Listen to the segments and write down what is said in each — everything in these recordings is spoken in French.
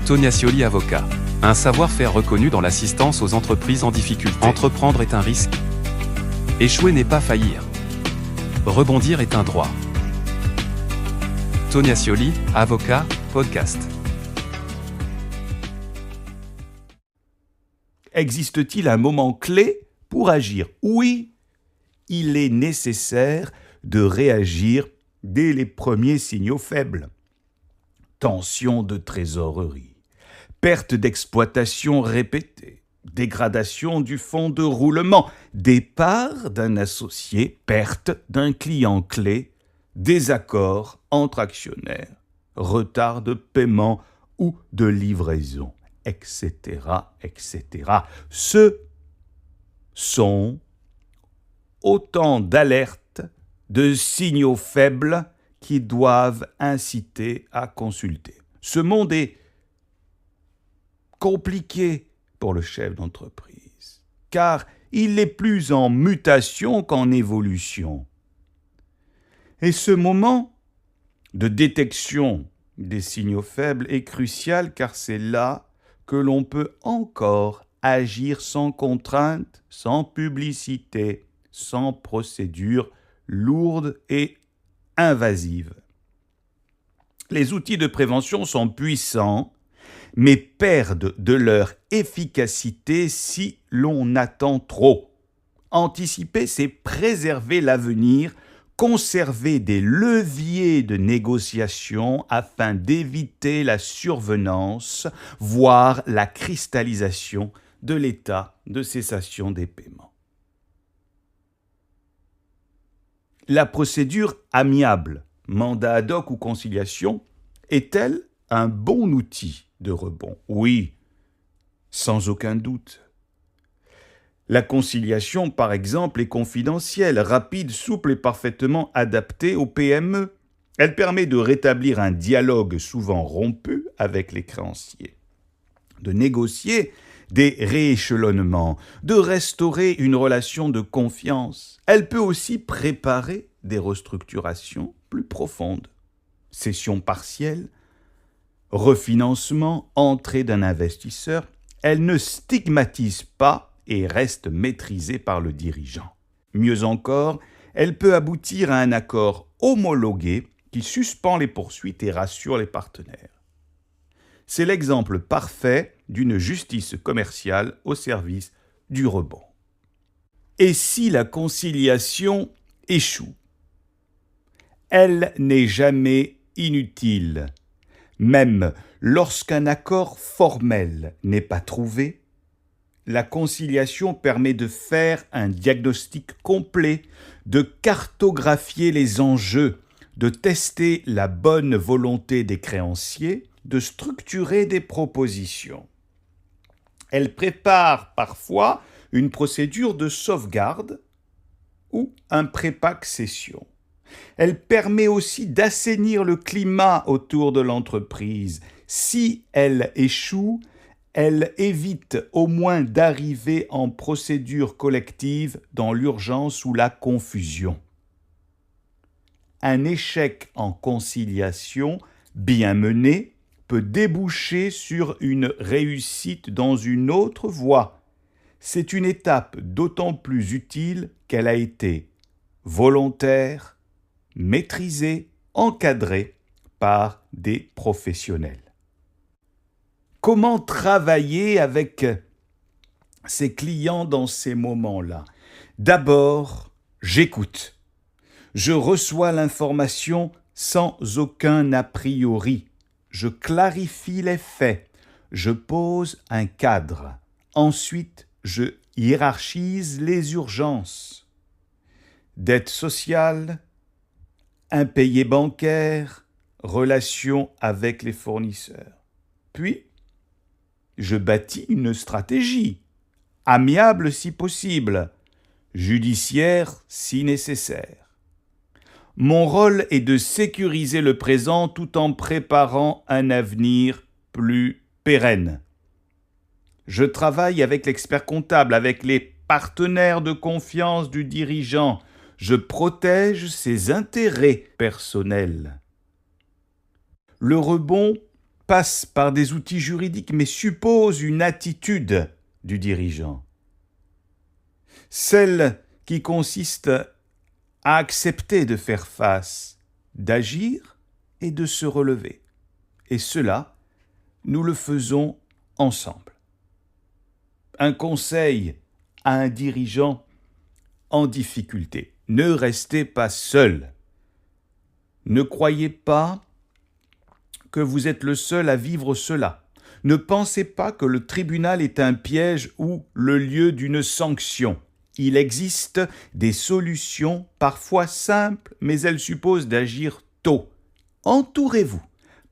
Toniascioli avocat. Un savoir-faire reconnu dans l'assistance aux entreprises en difficulté. Entreprendre est un risque. Échouer n'est pas faillir. Rebondir est un droit. Toniascioli, avocat, podcast. Existe-t-il un moment clé pour agir ? Oui, il est nécessaire de réagir dès les premiers signaux faibles. Tension de trésorerie, perte d'exploitation répétée, dégradation du fonds de roulement, départ d'un associé, perte d'un client clé, désaccord entre actionnaires, retard de paiement ou de livraison, etc., etc. Ce sont autant d'alertes, de signaux faibles qui doivent inciter à consulter. Ce monde est compliqué pour le chef d'entreprise, car il est plus en mutation qu'en évolution. Et ce moment de détection des signaux faibles est crucial, car c'est là que l'on peut encore agir sans contrainte, sans publicité, sans procédure lourde et invasive. Les outils de prévention sont puissants, mais perdent de leur efficacité si l'on attend trop. Anticiper, c'est préserver l'avenir, conserver des leviers de négociation afin d'éviter la survenance, voire la cristallisation de l'état de cessation des paiements. La procédure amiable, mandat ad hoc ou conciliation, est-elle un bon outil de rebond ? Oui, sans aucun doute. La conciliation, par exemple, est confidentielle, rapide, souple et parfaitement adaptée aux PME. Elle permet de rétablir un dialogue souvent rompu avec les créanciers, de négocier des rééchelonnements, de restaurer une relation de confiance. Elle peut aussi préparer des restructurations plus profondes. Cession partielle, refinancement, entrée d'un investisseur, elle ne stigmatise pas et reste maîtrisée par le dirigeant. Mieux encore, elle peut aboutir à un accord homologué qui suspend les poursuites et rassure les partenaires. C'est l'exemple parfait d'une justice commerciale au service du rebond. Et si la conciliation échoue ? Elle n'est jamais inutile. Même lorsqu'un accord formel n'est pas trouvé, la conciliation permet de faire un diagnostic complet, de cartographier les enjeux, de tester la bonne volonté des créanciers, de structurer des propositions. Elle prépare parfois une procédure de sauvegarde ou un pré-PAC cession. Elle permet aussi d'assainir le climat autour de l'entreprise. Si elle échoue, elle évite au moins d'arriver en procédure collective dans l'urgence ou la confusion. Un échec en conciliation bien mené peut déboucher sur une réussite dans une autre voie. C'est une étape d'autant plus utile qu'elle a été volontaire, maîtrisée, encadrée par des professionnels. Comment travailler avec ses clients dans ces moments-là ? D'abord, j'écoute. Je reçois l'information sans aucun a priori. Je clarifie les faits. Je pose un cadre. Ensuite, je hiérarchise les urgences. Dette sociale, impayés bancaires, relations avec les fournisseurs. Puis, je bâtis une stratégie, amiable si possible, judiciaire si nécessaire. Mon rôle est de sécuriser le présent tout en préparant un avenir plus pérenne. Je travaille avec l'expert comptable, avec les partenaires de confiance du dirigeant. Je protège ses intérêts personnels. Le rebond passe par des outils juridiques, mais suppose une attitude du dirigeant. Celle qui consiste à accepter de faire face, d'agir et de se relever. Et cela, nous le faisons ensemble. Un conseil à un dirigeant en difficulté. Ne restez pas seul. Ne croyez pas que vous êtes le seul à vivre cela. Ne pensez pas que le tribunal est un piège ou le lieu d'une sanction. Il existe des solutions parfois simples, mais elles supposent d'agir tôt. Entourez-vous.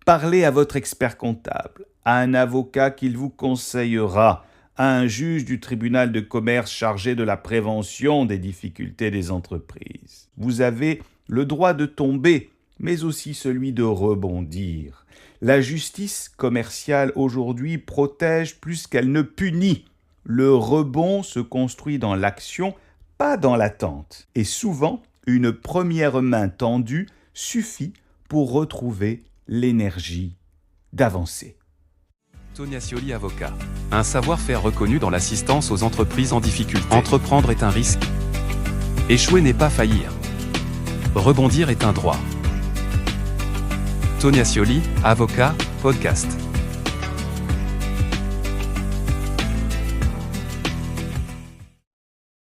Parlez à votre expert comptable, à un avocat qu'il vous conseillera, à un juge du tribunal de commerce chargé de la prévention des difficultés des entreprises. Vous avez le droit de tomber, mais aussi celui de rebondir. La justice commerciale aujourd'hui protège plus qu'elle ne punit. Le rebond se construit dans l'action, pas dans l'attente. Et souvent, une première main tendue suffit pour retrouver l'énergie d'avancer. Tonia Scioli, avocat. Un savoir-faire reconnu dans l'assistance aux entreprises en difficulté. Entreprendre est un risque. Échouer n'est pas faillir. Rebondir est un droit. Tonia Scioli, avocat, podcast.